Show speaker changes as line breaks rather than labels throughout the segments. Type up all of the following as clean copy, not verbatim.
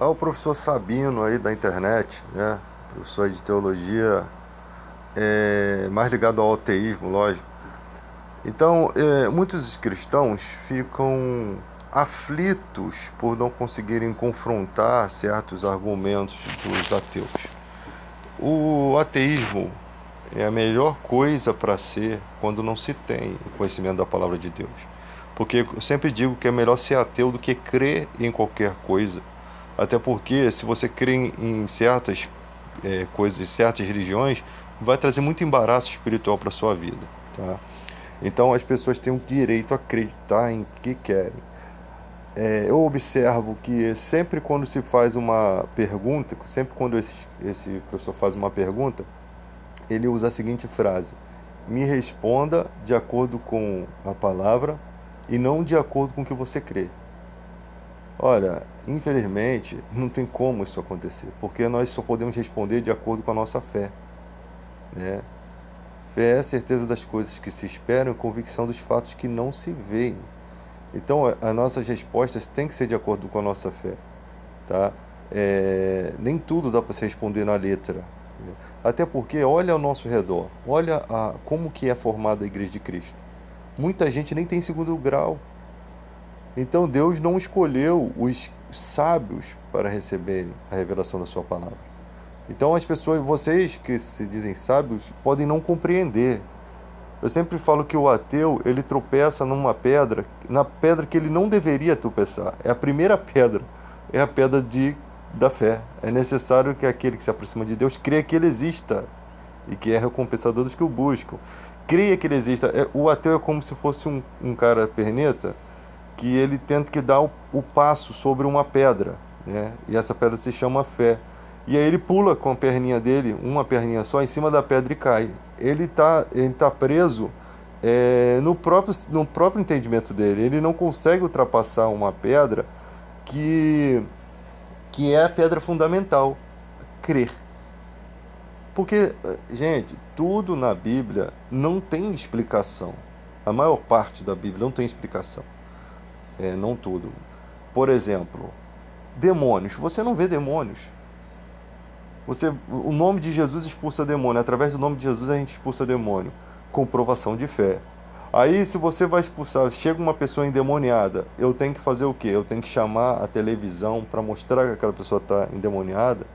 ao professor Sabino aí da internet, né? Professor de teologia, mais ligado ao ateísmo, lógico. Então, muitos cristãos ficam aflitos por não conseguirem confrontar certos argumentos dos ateus. O ateísmo é a melhor coisa para ser quando não se tem o conhecimento da palavra de Deus. Porque eu sempre digo que é melhor ser ateu do que crer em qualquer coisa. Até porque se você crê em certas coisas, certas religiões, vai trazer muito embaraço espiritual para a sua vida. Tá? Então as pessoas têm o direito a acreditar em que querem. Eu observo que sempre quando se faz uma pergunta, sempre quando esse professor faz uma pergunta, ele usa a seguinte frase: me responda de acordo com a palavra e não de acordo com o que você crê. Olha, infelizmente, não tem como isso acontecer, porque nós só podemos responder de acordo com a nossa fé, né? Fé é a certeza das coisas que se esperam e convicção dos fatos que não se veem. Então, as nossas respostas têm que ser de acordo com a nossa fé, tá? Nem tudo dá para se responder na letra, né? Até porque olha ao nosso redor, olha como que é formada a Igreja de Cristo. Muita gente nem tem segundo grau. Então Deus não escolheu os sábios para receberem a revelação da sua palavra. Então as pessoas, vocês que se dizem sábios, podem não compreender. Eu sempre falo que o ateu, ele tropeça numa pedra, na pedra que ele não deveria tropeçar. É a primeira pedra, é a pedra da fé. É necessário que aquele que se aproxima de Deus creia que ele exista e que é recompensador dos que o buscam. Creia que ele exista. O ateu é como se fosse um cara perneta que ele tenta que dar o passo sobre uma pedra, né? E essa pedra se chama fé. E aí ele pula com a perninha dele, uma perninha só, em cima da pedra e cai. Ele tá preso no próprio entendimento dele. Ele não consegue ultrapassar uma pedra que é a pedra fundamental, crer. Porque, gente, tudo na Bíblia não tem explicação. A maior parte da Bíblia não tem explicação. Não tudo. Por exemplo, demônios. Você não vê demônios. O nome de Jesus expulsa demônio. Através do nome de Jesus a gente expulsa demônio. Comprovação de fé. Aí, se você vai expulsar, chega uma pessoa endemoniada, eu tenho que fazer o quê? Eu tenho que chamar a televisão para mostrar que aquela pessoa está endemoniada?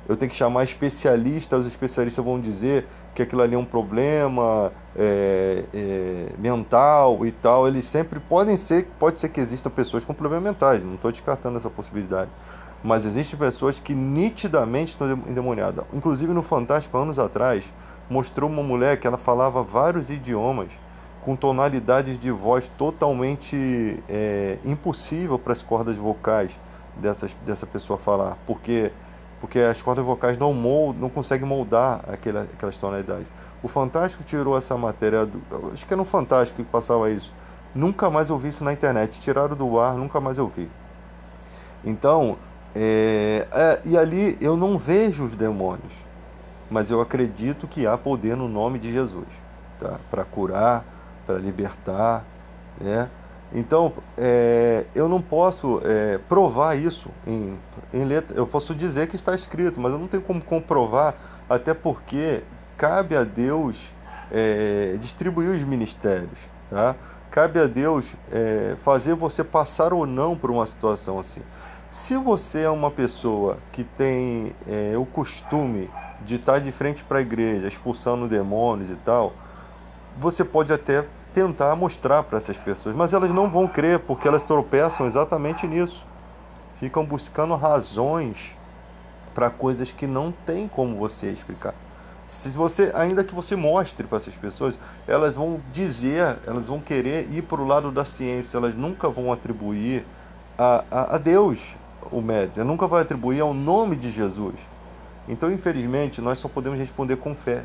Eu tenho que chamar especialistas, os especialistas vão dizer que aquilo ali é um problema mental e tal. Eles sempre pode ser que existam pessoas com problemas mentais, não estou descartando essa possibilidade. Mas existem pessoas que nitidamente estão endemoniadas. Inclusive no Fantástico, anos atrás, mostrou uma mulher que ela falava vários idiomas, com tonalidades de voz totalmente impossível para as cordas vocais dessa pessoa falar, porque as cordas vocais não conseguem moldar aquelas tonalidades. O Fantástico tirou essa matéria, acho que era no Fantástico que passava isso. Nunca mais eu vi isso na internet, tiraram do ar, nunca mais eu vi. Então, e ali eu não vejo os demônios, mas eu acredito que há poder no nome de Jesus, tá? Para curar, para libertar, né? Então, eu não posso provar isso em letra. Eu posso dizer que está escrito, mas eu não tenho como comprovar, até porque cabe a Deus distribuir os ministérios, tá? Cabe a Deus fazer você passar ou não por uma situação assim. Se você é uma pessoa que tem o costume de estar de frente para a igreja, expulsando demônios e tal, você pode até tentar mostrar para essas pessoas, mas elas não vão crer, porque elas tropeçam exatamente nisso. Ficam buscando razões para coisas que não tem como você explicar. Se você, ainda que você mostre para essas pessoas, elas vão dizer, elas vão querer ir para o lado da ciência, elas nunca vão atribuir a Deus o mérito, nunca vai atribuir ao nome de Jesus. Então, infelizmente, nós só podemos responder com fé,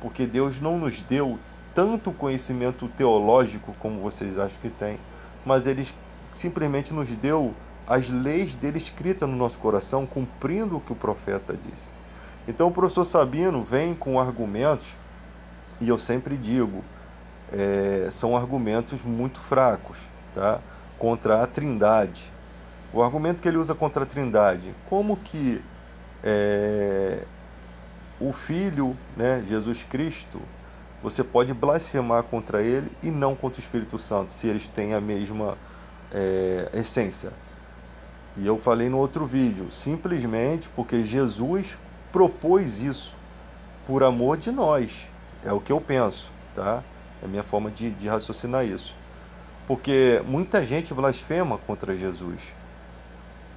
porque Deus não nos deu tanto conhecimento teológico como vocês acham que tem, mas Ele simplesmente nos deu as leis dele escritas no nosso coração, cumprindo o que o profeta disse. Então o professor Sabino vem com argumentos, e eu sempre digo, são argumentos muito fracos, tá? Contra a Trindade. O argumento que ele usa contra a Trindade, como que é, o Filho, né, Jesus Cristo, você pode blasfemar contra ele e não contra o Espírito Santo, se eles têm a mesma essência. E eu falei no outro vídeo, simplesmente porque Jesus propôs isso por amor de nós. É o que eu penso, tá? É a minha forma de raciocinar isso. Porque muita gente blasfema contra Jesus.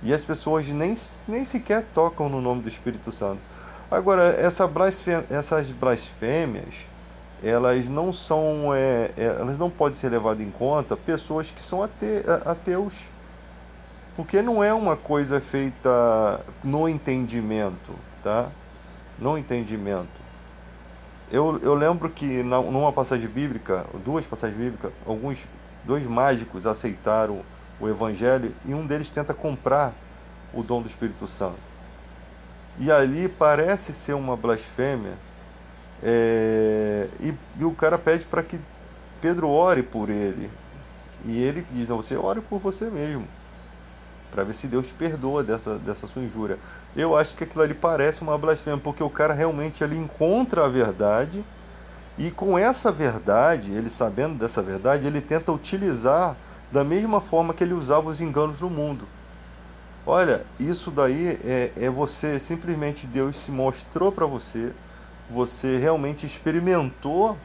E as pessoas nem sequer tocam no nome do Espírito Santo. Agora, essas blasfêmias, elas não são, elas não podem ser levadas em conta pessoas que são ateus, porque não é uma coisa feita no entendimento, tá? No entendimento. Eu lembro que numa passagem bíblica, duas passagens bíblicas, dois mágicos aceitaram o evangelho e um deles tenta comprar o dom do Espírito Santo. E ali parece ser uma blasfêmia, e o cara pede para que Pedro ore por ele. E ele diz, não, você ore por você mesmo, para ver se Deus te perdoa dessa sua injúria. Eu acho que aquilo ali parece uma blasfêmia, porque o cara realmente ali encontra a verdade, e com essa verdade, ele sabendo dessa verdade, ele tenta utilizar da mesma forma que ele usava os enganos no mundo. Olha, isso daí é você, simplesmente Deus se mostrou para você, você realmente experimentou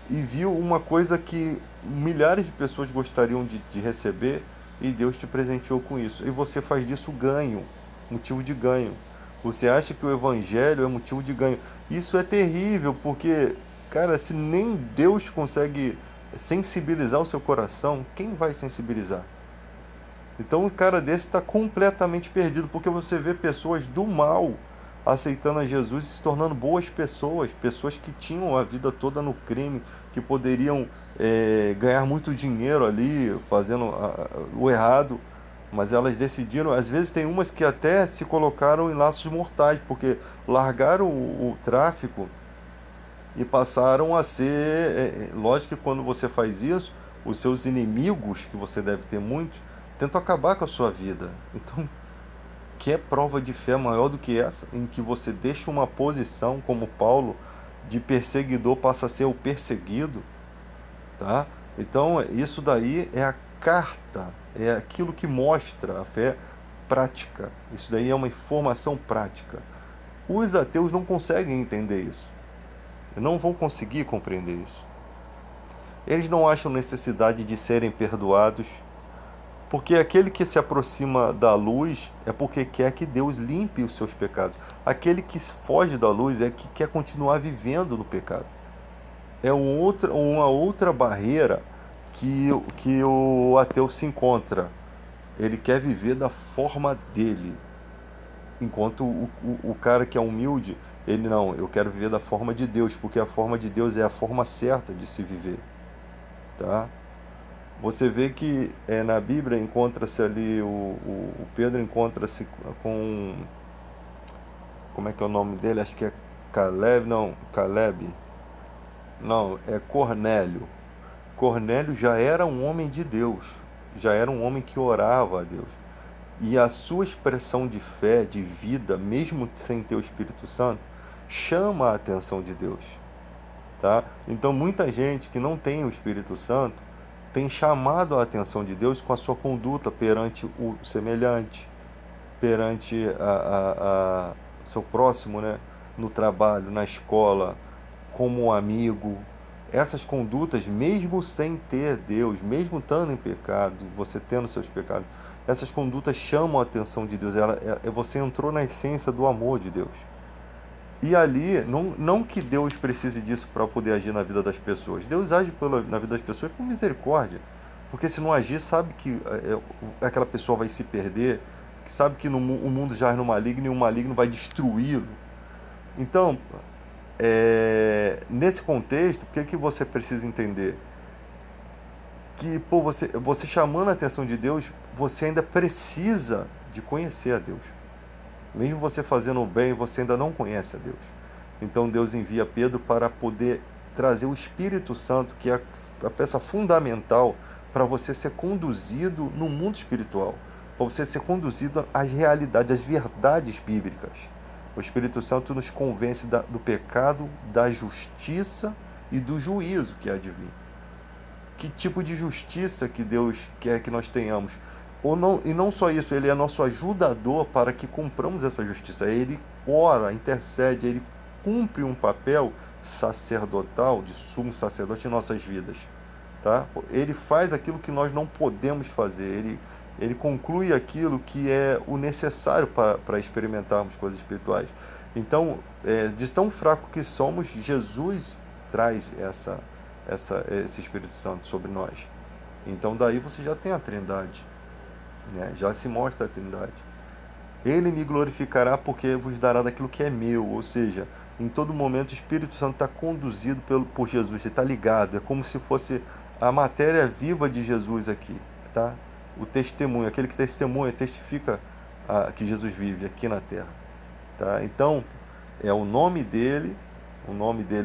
e viu uma coisa que milhares de pessoas gostariam de receber, e Deus te presenteou com isso. E você faz disso ganho, motivo de ganho. Você acha que o evangelho é motivo de ganho. Isso é terrível, porque, cara, se nem Deus consegue sensibilizar o seu coração, quem vai sensibilizar? Então, um cara desse está completamente perdido, porque você vê pessoas do mal aceitando a Jesus e se tornando boas pessoas, pessoas que tinham a vida toda no crime, que poderiam ganhar muito dinheiro ali, fazendo o errado, mas elas decidiram. Às vezes tem umas que até se colocaram em laços mortais, porque largaram o tráfico e passaram a ser. Lógico que quando você faz isso, os seus inimigos, que você deve ter muitos, tentam acabar com a sua vida. Então, que é prova de fé maior do que essa, em que você deixa uma posição, como Paulo, de perseguidor passa a ser o perseguido, tá? Então, isso daí é a carta, é aquilo que mostra a fé prática. Isso daí é uma informação prática. Os ateus não conseguem entender isso. Não vão conseguir compreender isso. Eles não acham necessidade de serem perdoados, porque aquele que se aproxima da luz é porque quer que Deus limpe os seus pecados. Aquele que foge da luz é que quer continuar vivendo no pecado. É uma outra barreira que o ateu se encontra. Ele quer viver da forma dele. Enquanto o cara que é humilde, ele não, eu quero viver da forma de Deus, porque a forma de Deus é a forma certa de se viver. Tá? Você vê que na Bíblia encontra-se ali, o Pedro encontra-se com, como é que é o nome dele? Acho que é Caleb, não, é Cornélio. Cornélio já era um homem de Deus, já era um homem que orava a Deus. E a sua expressão de fé, de vida, mesmo sem ter o Espírito Santo, chama a atenção de Deus. Tá? Então muita gente que não tem o Espírito Santo tem chamado a atenção de Deus com a sua conduta perante o semelhante, perante seu próximo, né? No trabalho, na escola, como um amigo. Essas condutas, mesmo sem ter Deus, mesmo estando em pecado, você tendo seus pecados, essas condutas chamam a atenção de Deus. Você entrou na essência do amor de Deus. E ali, não que Deus precise disso para poder agir na vida das pessoas. Deus age na vida das pessoas com misericórdia. Porque se não agir, sabe que aquela pessoa vai se perder, que sabe que o mundo jaz no maligno e o maligno vai destruí-lo. Então, nesse contexto, o que você precisa entender? Que você chamando a atenção de Deus, você ainda precisa de conhecer a Deus. Mesmo você fazendo o bem, você ainda não conhece a Deus. Então Deus envia Pedro para poder trazer o Espírito Santo, que é a peça fundamental para você ser conduzido no mundo espiritual. para você ser conduzido às realidades, às verdades bíblicas. O Espírito Santo nos convence do pecado, da justiça e do juízo que há de vir. Que tipo de justiça que Deus quer que nós tenhamos? Ou não, e não só isso, Ele é nosso ajudador para que cumpramos essa justiça. Ele ora, intercede, Ele cumpre um papel sacerdotal, de sumo sacerdote em nossas vidas. Tá? Ele faz aquilo que nós não podemos fazer, ele conclui aquilo que é o necessário para experimentarmos coisas espirituais. Então, de tão fraco que somos, Jesus traz esse Espírito Santo sobre nós. Então daí você já tem a Trindade, né? Já se mostra a Trindade. Ele me glorificará porque vos dará daquilo que é meu, ou seja, em todo momento o Espírito Santo está conduzido por Jesus, ele está ligado, é como se fosse a matéria viva de Jesus aqui, tá? O testemunho, aquele que testemunha, testifica que Jesus vive aqui na terra, tá? Então, é o nome dele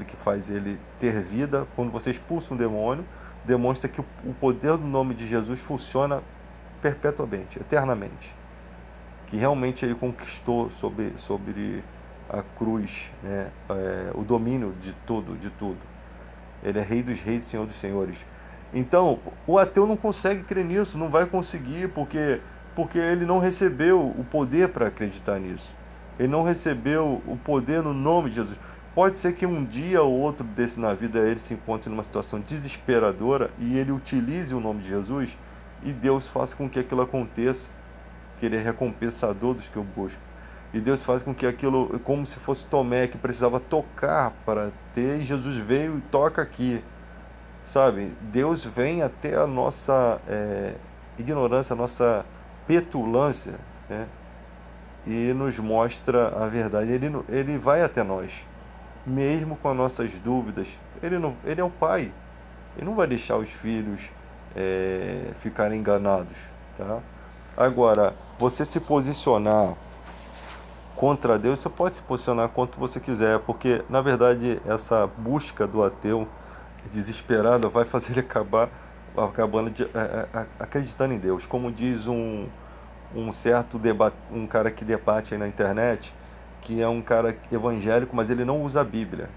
que faz ele ter vida. Quando você expulsa um demônio, demonstra que o poder do nome de Jesus funciona perpetuamente, eternamente. Que realmente ele conquistou sobre a cruz, né? O domínio de tudo, de tudo. Ele é Rei dos Reis e Senhor dos Senhores. Então, o ateu não consegue crer nisso, não vai conseguir, porque ele não recebeu o poder para acreditar nisso. Ele não recebeu o poder no nome de Jesus. Pode ser que um dia ou outro desse na vida ele se encontre numa situação desesperadora e ele utilize o nome de Jesus e Deus faça com que aquilo aconteça, que ele é recompensador dos que o buscam. E Deus faz com que aquilo, como se fosse Tomé, que precisava tocar para ter, e Jesus veio e toca aqui. Sabe? Deus vem até a nossa ignorância, a nossa petulância, né? E nos mostra a verdade. Ele vai até nós, mesmo com as nossas dúvidas. Ele é o Pai. Ele não vai deixar os filhos ficarem enganados. Tá? Agora, você se posicionar contra Deus, você pode se posicionar quanto você quiser, porque, na verdade, essa busca do ateu desesperado vai fazer ele acabando acreditando em Deus. Como diz um certo um cara que debate aí na internet, que é um cara evangélico, mas ele não usa a Bíblia.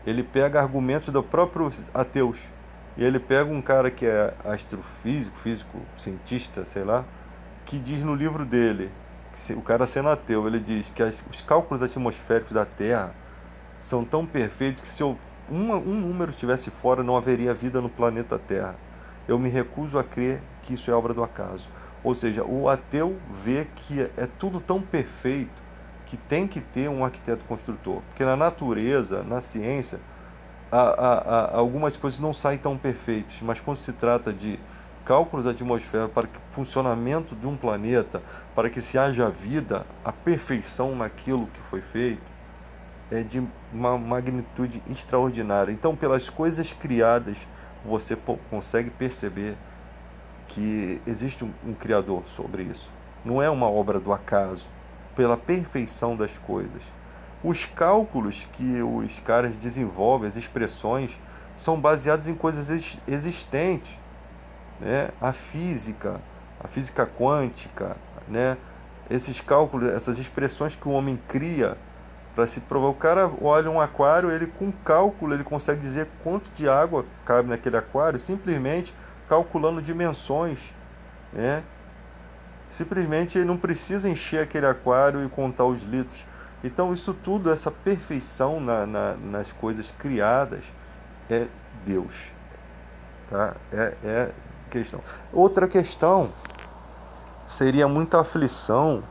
Ele pega argumentos dos próprios ateus. E ele pega um cara que é astrofísico, cientista, sei lá, que diz no livro dele, o cara sendo ateu, ele diz que os cálculos atmosféricos da Terra são tão perfeitos que se um número estivesse fora, não haveria vida no planeta Terra. Eu me recuso a crer que isso é obra do acaso. Ou seja, o ateu vê que é tudo tão perfeito que tem que ter um arquiteto construtor. Porque na natureza, na ciência, algumas coisas não saem tão perfeitas, mas quando se trata de cálculos atmosféricos para o funcionamento de um planeta, para que se haja vida, a perfeição naquilo que foi feito, é de uma magnitude extraordinária. Então, pelas coisas criadas, você consegue perceber que existe um Criador sobre isso. Não é uma obra do acaso, pela perfeição das coisas. Os cálculos que os caras desenvolvem, as expressões, são baseados em coisas existentes, né? A física quântica, né? Esses cálculos, essas expressões que o homem cria para se provar. O cara olha um aquário, ele com cálculo ele consegue dizer quanto de água cabe naquele aquário, simplesmente calculando dimensões, né? Simplesmente ele não precisa encher aquele aquário e contar os litros. Então isso tudo, essa perfeição nas coisas criadas, é Deus, tá? É questão. Outra questão seria muita aflição,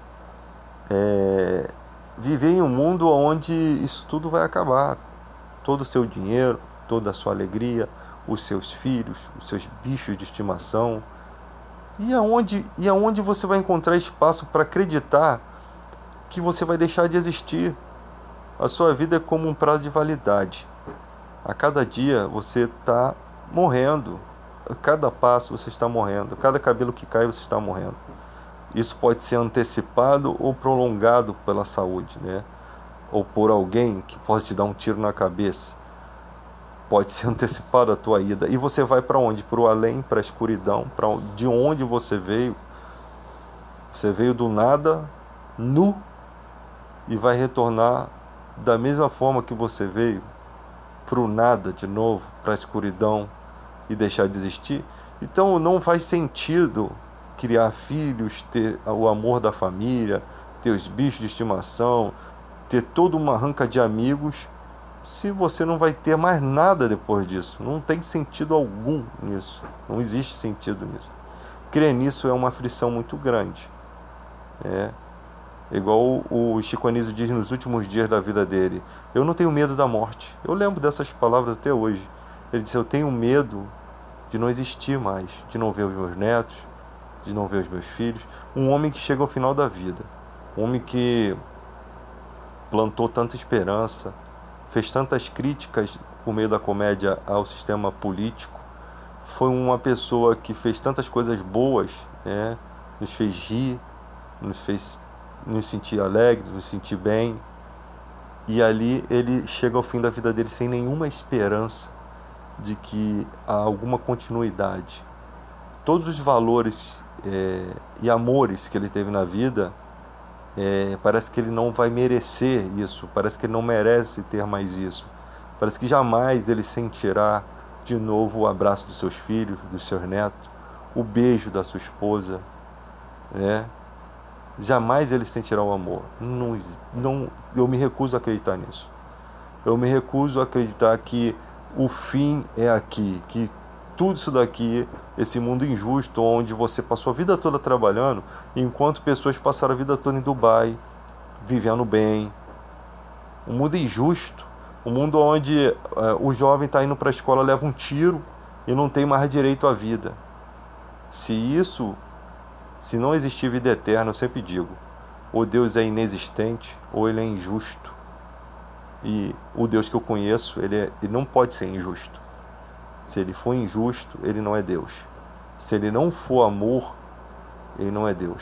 viver em um mundo onde isso tudo vai acabar. Todo o seu dinheiro, toda a sua alegria, os seus filhos, os seus bichos de estimação. E aonde você vai encontrar espaço para acreditar que você vai deixar de existir? A sua vida é como um prazo de validade. A cada dia você está morrendo. A cada passo você está morrendo. A cada cabelo que cai você está morrendo. Isso pode ser antecipado ou prolongado pela saúde, né? Ou por alguém que pode te dar um tiro na cabeça. Pode ser antecipado a tua ida. E você vai para onde? Para o além, para a escuridão, de onde você veio. Você veio do nada, nu, e vai retornar da mesma forma que você veio, para o nada de novo, para a escuridão e deixar de existir. Então não faz sentido criar filhos, ter o amor da família, ter os bichos de estimação, ter toda uma ranca de amigos, se você não vai ter mais nada depois disso. Não tem sentido algum nisso. Não existe sentido nisso. Crer nisso é uma aflição muito grande. É igual o Chico Anísio diz nos últimos dias da vida dele: eu não tenho medo da morte. Eu lembro dessas palavras até hoje. Ele disse: eu tenho medo de não existir mais, de não ver os meus netos, de não ver os meus filhos. Um homem que chega ao final da vida, um homem que plantou tanta esperança, fez tantas críticas por meio da comédia ao sistema político, foi uma pessoa que fez tantas coisas boas, né? Nos fez rir, nos fez nos sentir alegres, nos sentir bem, e ali ele chega ao fim da vida dele sem nenhuma esperança de que há alguma continuidade. Todos os valores e amores que ele teve na vida, parece que ele não vai merecer isso, parece que ele não merece ter mais isso, parece que jamais ele sentirá de novo o abraço dos seus filhos, dos seus netos, o beijo da sua esposa, né? Jamais ele sentirá o amor. Eu me recuso a acreditar nisso. Eu me recuso a acreditar que o fim é aqui, que tudo isso daqui, esse mundo injusto, onde você passou a vida toda trabalhando, enquanto pessoas passaram a vida toda em Dubai, vivendo bem. Um mundo injusto, um mundo onde o jovem está indo para a escola, leva um tiro e não tem mais direito à vida. Se não existir vida eterna, eu sempre digo, ou Deus é inexistente, ou ele é injusto. E o Deus que eu conheço, ele não pode ser injusto. Se ele for injusto, ele não é Deus. Se ele não for amor, ele não é Deus.